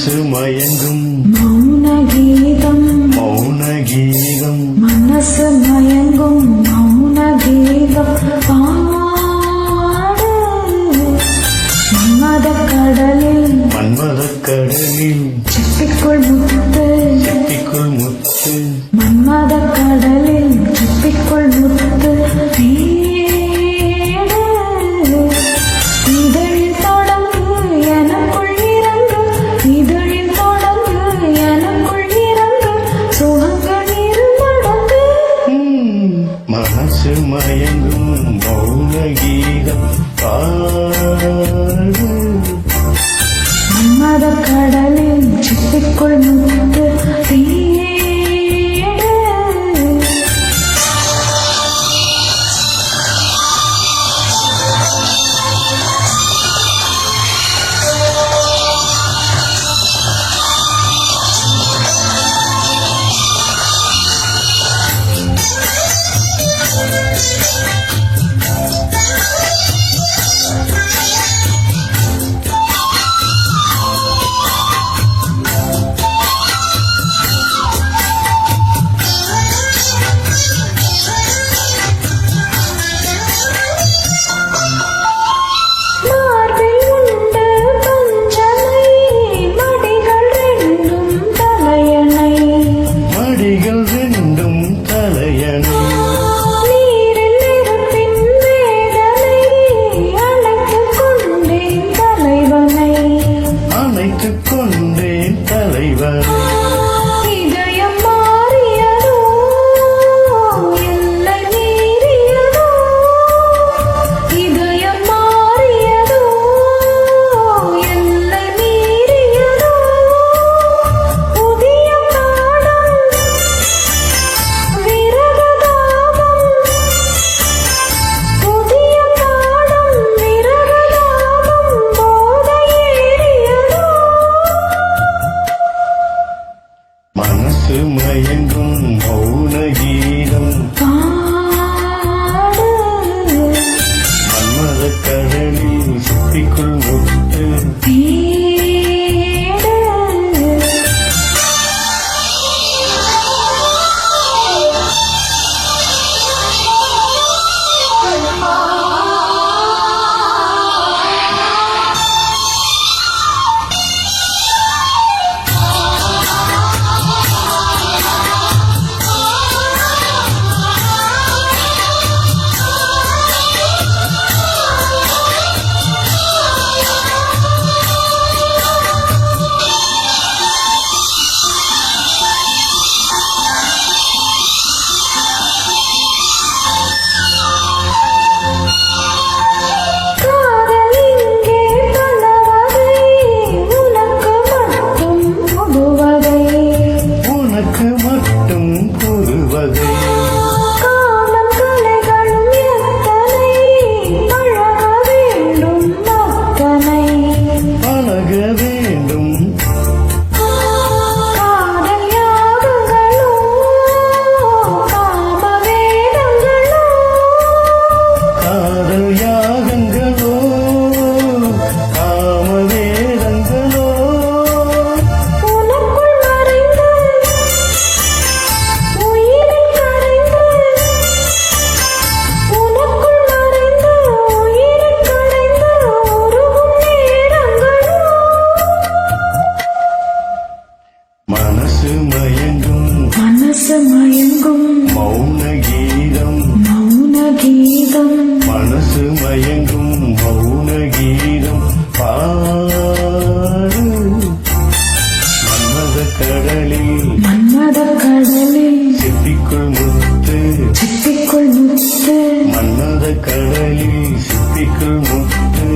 மனசு மயங்கும் மௌன கீதம் மௌன கீதம் மனசு மயங்கும் மௌன கீதம் பாடு மன்மத கடலில் சிப்பிக்குள் முத்து மன்மத கடலில் சிப்பிக்குள் முத்து இதழில் தொடங்கு எனக்குள் இறங்கு இதழில் தொடங்கு எனக்குள் இறங்கு சுகங்கள் இருந்தடங்கு மனசு மயங்கும் மௌன கீதம் பாடு மன்மத கடலில் சிப்பிக்குள் முத்து கொண்டேன் தலைவர் இதயம் மாறியதோ எல்லை மீறியதோ இதயம் மாறியதோ எல்லை மீறியதோ புதிய பாடம் விரகதாபம் புதிய பாடம் விரகதாபம் போதையேறியதோ மனசு மயங்கும் மௌன கீதம் பாடு மன்மத கடலில் சிப்பிக்குள் முத்து உனக்கு மட்டும் புதுவகை காலம் கலைகளும் எத்தனை பழக வேண்டும் அத்தனை பழக வேண்டும் காதல் யாகங்களோ காம வேதங்களோ காதல் யாகங்களோ காம வேதங்களோ உனக்குள் மறைந்து உயிரில் கரைந்து உனக்குள் மறைந்து உயிரில் கரைந்து உருகும் நேரங்களோ மனசு மயங்கும் மௌன கீதம் மௌன கீதம் மனசு மயங்கும் மௌன கீதம் பாடு மன்மத கடலில் சிப்பிக்குள் முத்து சிப்பிக்குள் முத்து மன்மத கடலில் சிப்பிக்குள் முத்து